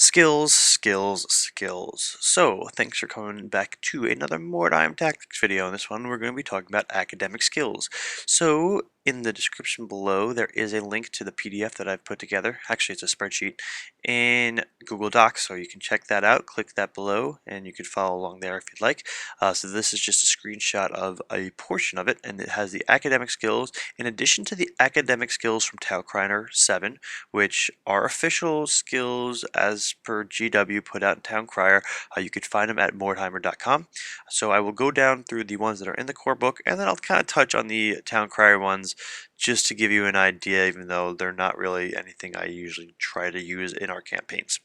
Skills, skills, skills. So, thanks for coming back to another Mordheim Tactics video. In this one, we're going to be talking about academic skills. So, in the description below, there is a link to the PDF that I've put together. Actually, it's a spreadsheet in Google Docs, so you can check that out. Click that below, and you can follow along there if you'd like. So this is just a screenshot of a portion of it, and it has the academic skills, in addition to the academic skills from Town 7, which are official skills as per GW put out in Town Crier. You could find them at mordheimer.com. So I will go down through the ones that are in the core book, and then I'll kind of touch on the Town Crier ones just to give you an idea, even though they're not really anything I usually try to use in our campaigns.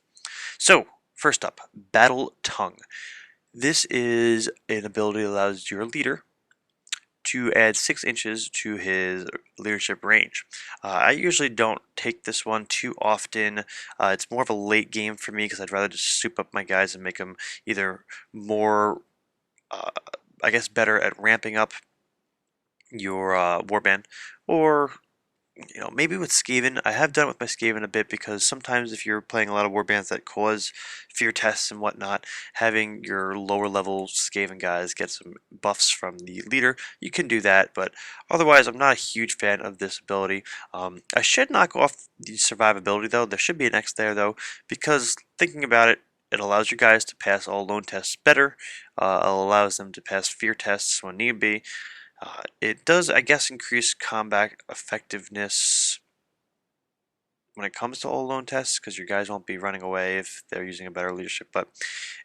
So, first up, Battle Tongue. This is an ability that allows your leader to add 6 inches to his leadership range. I usually don't take this one too often. It's more of a late game for me because I'd rather just soup up my guys and make them either more, I guess, better at ramping up your warband, or maybe with Skaven. I have done it with my Skaven a bit because sometimes if you're playing a lot of warbands that cause fear tests and whatnot, having your lower level Skaven guys get some buffs from the leader, you can do that, but otherwise I'm not a huge fan of this ability. I should knock off the survivability though. There should be an X there though, because thinking about it, it allows your guys to pass all lone tests better. It allows them to pass fear tests when need be. It does, I guess, increase combat effectiveness when it comes to all lone tests because your guys won't be running away if they're using a better leadership. But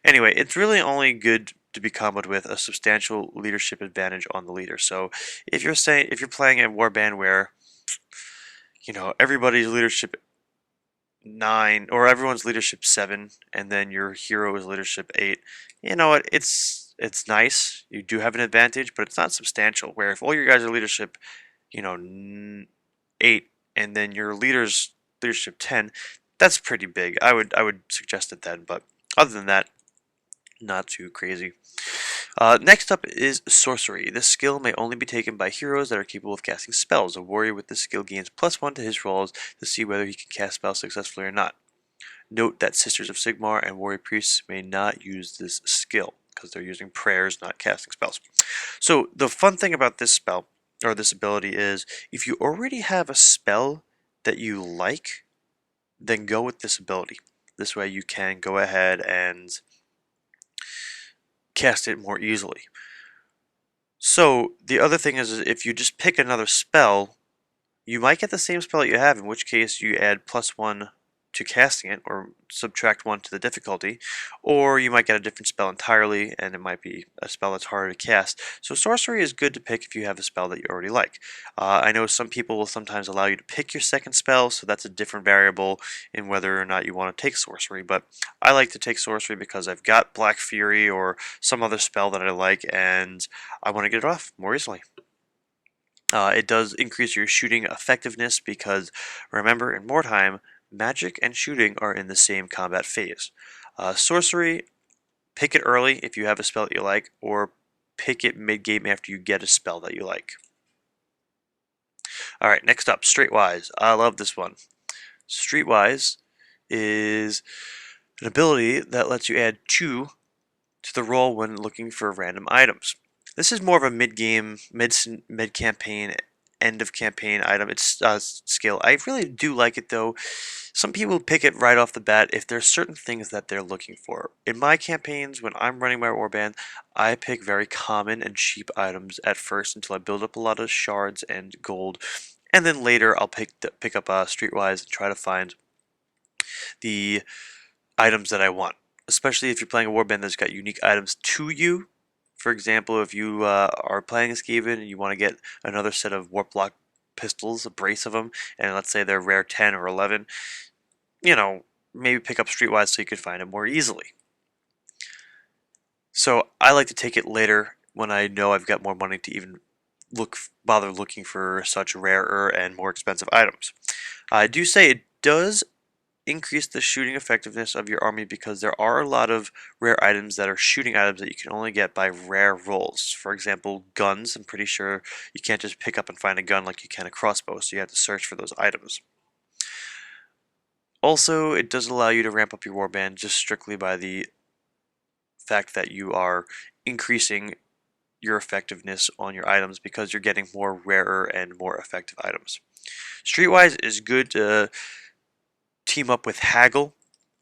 anyway, it's really only good to be comboed with a substantial leadership advantage on the leader. So if you're playing a warband where everybody's leadership 9 or everyone's leadership 7 and then your hero is leadership 8, you know what, it's nice. You do have an advantage, but it's not substantial. Where if all your guys are leadership, 8, and then your leader's leadership 10, that's pretty big. I would suggest it then, but other than that, not too crazy. Next up is Sorcery. This skill may only be taken by heroes that are capable of casting spells. A warrior with this skill gains +1 to his rolls to see whether he can cast spells successfully or not. Note that Sisters of Sigmar and warrior priests may not use this skill, because they're using prayers, not casting spells. So the fun thing about this spell, or this ability, is if you already have a spell that you like, then go with this ability. This way you can go ahead and cast it more easily. So the other thing is if you just pick another spell, you might get the same spell that you have, in which case you add +1 to casting it, or subtract 1 to the difficulty, or you might get a different spell entirely, and it might be a spell that's harder to cast. So Sorcery is good to pick if you have a spell that you already like. I know some people will sometimes allow you to pick your second spell, so that's a different variable in whether or not you want to take Sorcery, but I like to take Sorcery because I've got Black Fury or some other spell that I like, and I want to get it off more easily. It does increase your shooting effectiveness because, remember, in Mordheim, magic and shooting are in the same combat phase. Sorcery, pick it early if you have a spell that you like, or pick it mid-game after you get a spell that you like. Alright, next up, Streetwise. I love this one. Streetwise is an ability that lets you add 2 to the roll when looking for random items. This is more of a mid-game, mid-campaign, end-of-campaign item. It's skill. I really do like it, though. Some people pick it right off the bat if there's certain things that they're looking for. In my campaigns, when I'm running my warband, I pick very common and cheap items at first until I build up a lot of shards and gold, and then later I'll pick up Streetwise and try to find the items that I want. Especially if you're playing a warband that's got unique items to you. For example, if you are playing a Skaven and you want to get another set of warp lock pistols, a brace of them, and let's say they're rare 10 or 11, maybe pick up Streetwise so you can find it more easily. So I like to take it later when I know I've got more money to even bother looking for such rarer and more expensive items. I do say it does increase the shooting effectiveness of your army because there are a lot of rare items that are shooting items that you can only get by rare rolls. For example, guns. I'm pretty sure you can't just pick up and find a gun like you can a crossbow, so you have to search for those items. Also, it does allow you to ramp up your warband just strictly by the fact that you are increasing your effectiveness on your items because you're getting more rarer and more effective items. Streetwise is good to team up with Haggle,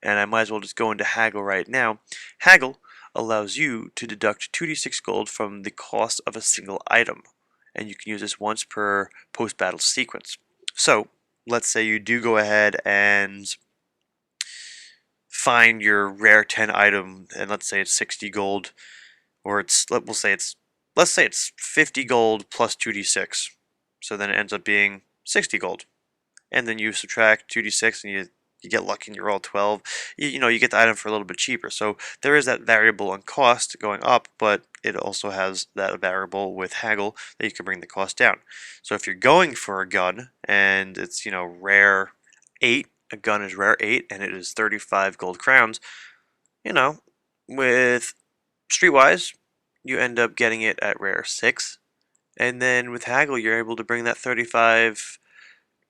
and I might as well just go into Haggle right now. Haggle allows you to deduct 2d6 gold from the cost of a single item, and you can use this once per post-battle sequence. So, let's say you do go ahead and find your rare 10 item, and let's say it's 60 gold, or let's say it's 50 gold plus 2d6. So then it ends up being 60 gold. And then you subtract 2d6 and you get lucky and you roll 12. You get the item for a little bit cheaper. So there is that variable on cost going up, but it also has that variable with haggle that you can bring the cost down. So if you're going for a gun and it's, rare 8, a gun is rare 8 and it is 35 gold crowns, with Streetwise, you end up getting it at rare 6. And then with haggle, you're able to bring that 35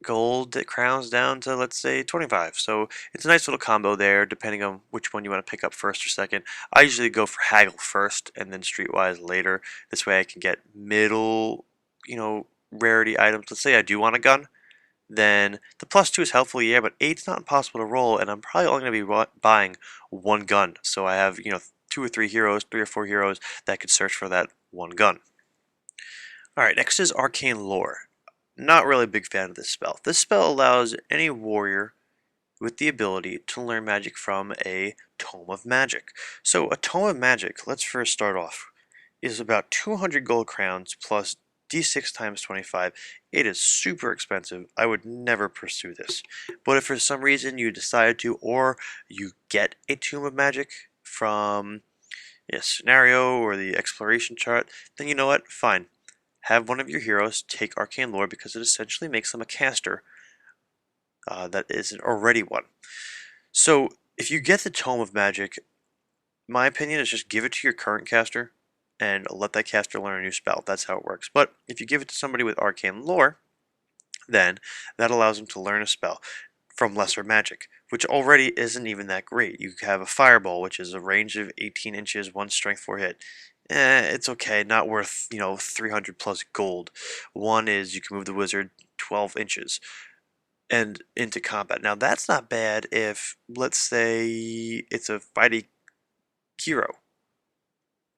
gold crowns down to, let's say, 25. So it's a nice little combo there, depending on which one you want to pick up first or second. I usually go for haggle first and then Streetwise later. This way I can get middle, rarity items. Let's say I do want a gun. Then the +2 is helpful, yeah, but 8's not impossible to roll, and I'm probably only going to be buying one gun. So I have, 2 or 3 heroes, 3 or 4 heroes that could search for that one gun. Alright, next is Arcane Lore. Not really a big fan of this spell. This spell allows any warrior with the ability to learn magic from a Tome of Magic. So a Tome of Magic, let's first start off, is about 200 gold crowns plus d6 times 25. It is super expensive. I would never pursue this. But if for some reason you decide to, or you get a Tome of Magic from a scenario or the exploration chart, then you know what? Fine. Have one of your heroes take Arcane Lore because it essentially makes them a caster that isn't already one. So if you get the Tome of Magic, my opinion is just give it to your current caster and let that caster learn a new spell. That's how it works. But if you give it to somebody with Arcane Lore, then that allows them to learn a spell from lesser magic, which already isn't even that great. You have a Fireball, which is a range of 18 inches, 1 strength 4 hit. It's okay, not worth, 300 plus gold. One is you can move the wizard 12 inches and into combat. Now that's not bad if, let's say, it's a fighting hero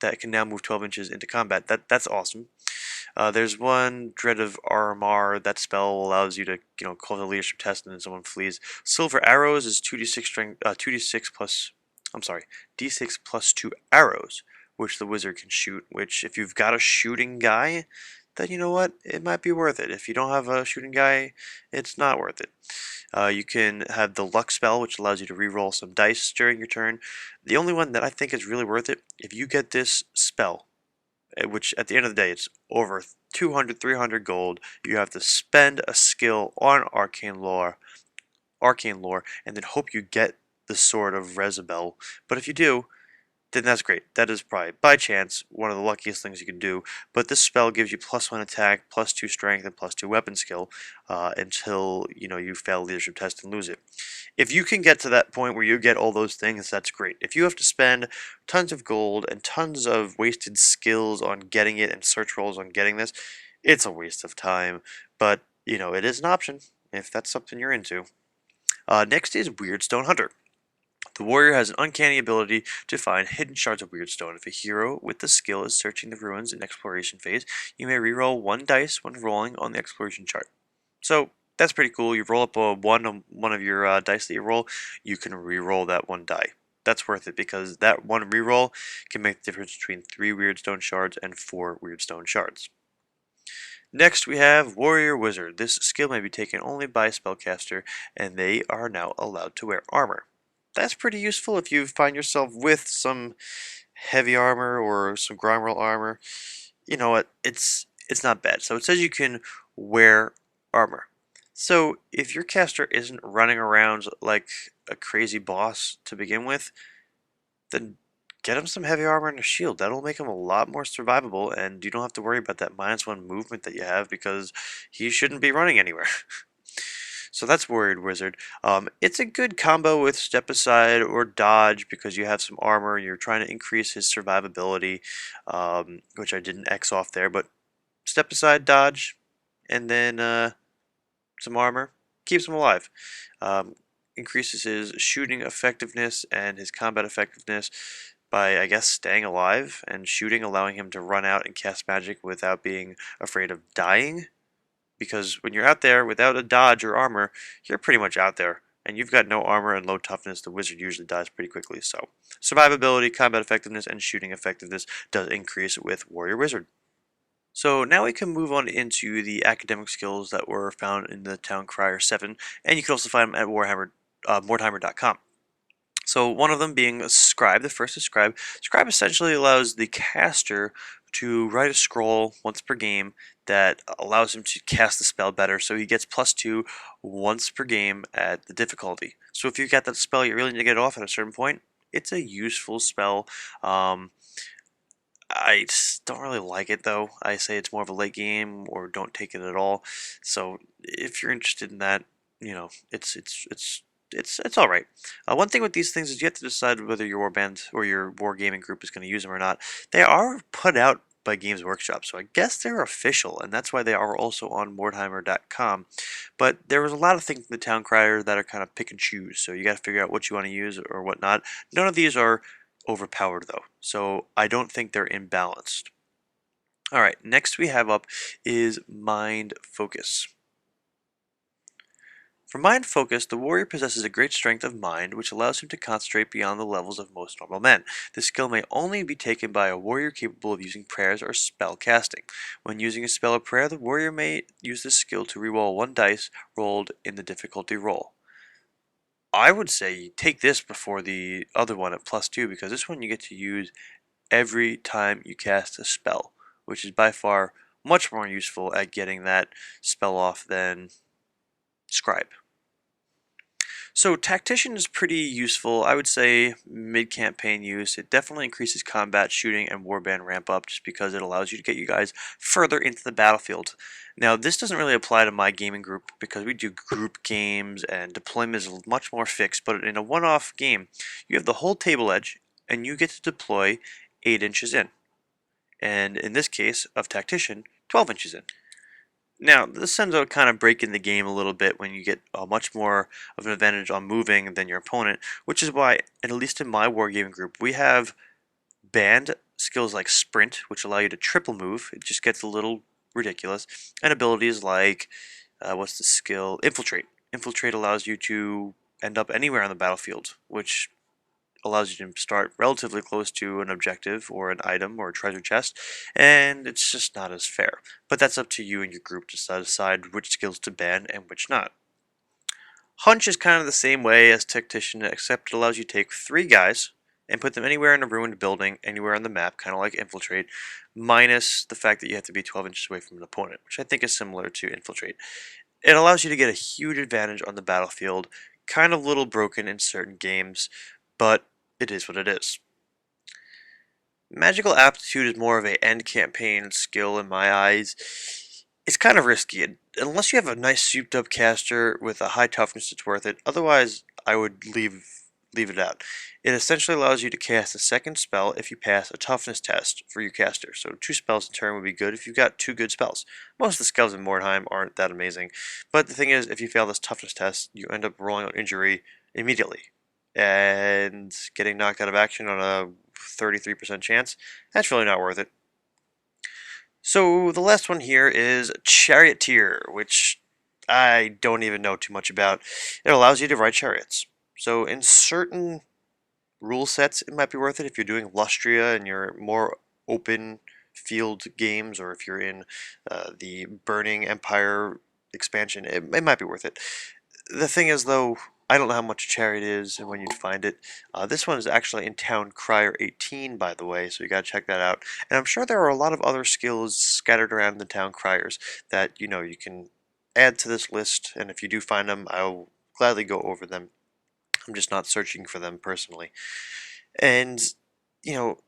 that can now move 12 inches into combat. That's awesome. There's one Dread of Armar. That spell allows you to, call the leadership test and then someone flees. Silver Arrows is 2d6 strength, 2d6 plus, I'm sorry, d6 plus 2 arrows, which the wizard can shoot. Which, if you've got a shooting guy, then you know what? It might be worth it. If you don't have a shooting guy, it's not worth it. You can have the luck spell, which allows you to reroll some dice during your turn. The only one that I think is really worth it, if you get this spell, which at the end of the day it's over 200, 300 gold, you have to spend a skill on Arcane Lore, and then hope you get the Sword of Rezabel. But if you do, then that's great. That is probably, by chance, one of the luckiest things you can do. But this spell gives you +1 attack, +2 strength, and +2 weapon skill until you fail leadership test and lose it. If you can get to that point where you get all those things, that's great. If you have to spend tons of gold and tons of wasted skills on getting it and search rolls on getting this, it's a waste of time. But it is an option if that's something you're into. Next is Weirdstone Hunter. The warrior has an uncanny ability to find hidden shards of Weirdstone. If a hero with the skill is searching the ruins in exploration phase, you may reroll 1 dice when rolling on the exploration chart. So that's pretty cool. You roll up a 1 on one of your dice that you roll, you can reroll that 1 die. That's worth it because that 1 reroll can make the difference between 3 Weirdstone shards and 4 Weirdstone shards. Next we have Warrior Wizard. This skill may be taken only by a spellcaster, and they are now allowed to wear armor. That's pretty useful if you find yourself with some heavy armor or some ground roll armor. You know what? It's not bad. So it says you can wear armor. So if your caster isn't running around like a crazy boss to begin with, then get him some heavy armor and a shield. That'll make him a lot more survivable, and you don't have to worry about that -1 movement that you have because he shouldn't be running anywhere. So that's Warrior Wizard. It's a good combo with Step Aside or Dodge because you have some armor. You're trying to increase his survivability, which I didn't X off there, but Step Aside, Dodge, and then some armor keeps him alive. Um, Increases his shooting effectiveness and his combat effectiveness by, I guess, staying alive and shooting, allowing him to run out and cast magic without being afraid of dying. Because when you're out there without a dodge or armor, you're pretty much out there. And you've got no armor and low toughness, the wizard usually dies pretty quickly. So, survivability, combat effectiveness, and shooting effectiveness does increase with Warrior Wizard. So now we can move on into the academic skills that were found in the Town Crier 7, and you can also find them at Mordheimer.com. So one of them being a scribe. The first is scribe. Scribe essentially allows the caster to write a scroll once per game that allows him to cast the spell better. So he gets +2 once per game at the difficulty. So if you got that spell, you really need to get it off at a certain point. It's a useful spell. I just don't really like it though. I say it's more of a late game or don't take it at all. So if you're interested in that, you know, it's all right. One thing with these things is you have to decide whether your warband or your wargaming group is going to use them or not. They are put out by Games Workshop, so I guess they're official, and that's why they are also on Mordheimer.com. But there was a lot of things in the Town Crier that are kind of pick and choose, so you got to figure out what you want to use or what not. None of these are overpowered though, so I don't think they're imbalanced. Alright, next we have up is Mind Focus. For Mind Focus, the warrior possesses a great strength of mind, which allows him to concentrate beyond the levels of most normal men. This skill may only be taken by a warrior capable of using prayers or spell casting. When using a spell or prayer, the warrior may use this skill to reroll 1 dice rolled in the difficulty roll. I would say take this before the other one at +2 because this one you get to use every time you cast a spell, which is by far much more useful at getting that spell off than Scribe. So Tactician is pretty useful. I would say mid-campaign use. It definitely increases combat, shooting, and warband ramp up just because it allows you to get you guys further into the battlefield. Now this doesn't really apply to my gaming group because we do group games and deployment is much more fixed, but in a one-off game you have the whole table edge and you get to deploy 8 inches in. And in this case of Tactician, 12 inches in. Now, this ends up kind of breaking the game a little bit when you get much more of an advantage on moving than your opponent, which is why, at least in my wargaming group, we have banned skills like Sprint, which allow you to triple move. It just gets a little ridiculous. And abilities like, what's the skill? Infiltrate. Infiltrate allows you to end up anywhere on the battlefield, which allows you to start relatively close to an objective or an item or a treasure chest, and it's just not as fair. But that's up to you and your group to decide which skills to ban and which not. Hunch is kind of the same way as Tactician, except it allows you to take 3 guys and put them anywhere in a ruined building, anywhere on the map, kind of like Infiltrate, minus the fact that you have to be 12 inches away from an opponent, which I think is similar to Infiltrate. It allows you to get a huge advantage on the battlefield, kind of little broken in certain games, but it is what it is. Magical Aptitude is more of a end campaign skill in my eyes. It's kind of risky. Unless you have a nice souped up caster with a high toughness, it's worth it. Otherwise, I would leave it out. It essentially allows you to cast a second spell if you pass a toughness test for your caster. So 2 spells in turn would be good if you've got 2 good spells. Most of the spells in Mordheim aren't that amazing. But the thing is, if you fail this toughness test, you end up rolling out injury immediately. And getting knocked out of action on a 33% chance, that's really not worth it. So the last one here is Charioteer, which I don't even know too much about. It allows you to ride chariots. So in certain rule sets, it might be worth it if you're doing Lustria and you're more open field games, or if you're in the Burning Empire expansion, it might be worth it. The thing is, though, I don't know how much a chariot is and when you'd find it. This one is actually in Town Crier 18, by the way, so you gotta check that out. And I'm sure there are a lot of other skills scattered around the Town Criers that, you know, you can add to this list, and if you do find them, I'll gladly go over them. I'm just not searching for them personally. And, you know,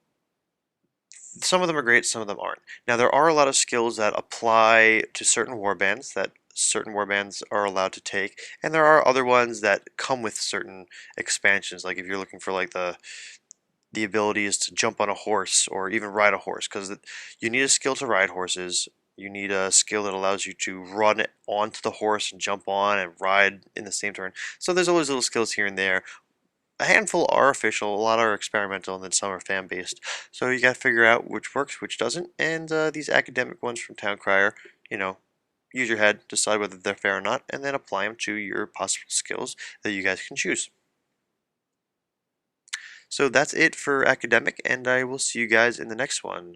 some of them are great, some of them aren't. Now, there are a lot of skills that apply to certain warbands that certain warbands are allowed to take, and there are other ones that come with certain expansions. Like if you're looking for like the ability is to jump on a horse or even ride a horse, because you need a skill to ride horses. You need a skill that allows you to run onto the horse and jump on and ride in the same turn. So there's always little skills here and there. A handful are official, a lot are experimental, and then some are fan-based. So you gotta figure out which works, which doesn't, and these academic ones from Town Crier, you know, use your head, decide whether they're fair or not, and then apply them to your possible skills that you guys can choose. So that's it for academic, and I will see you guys in the next one.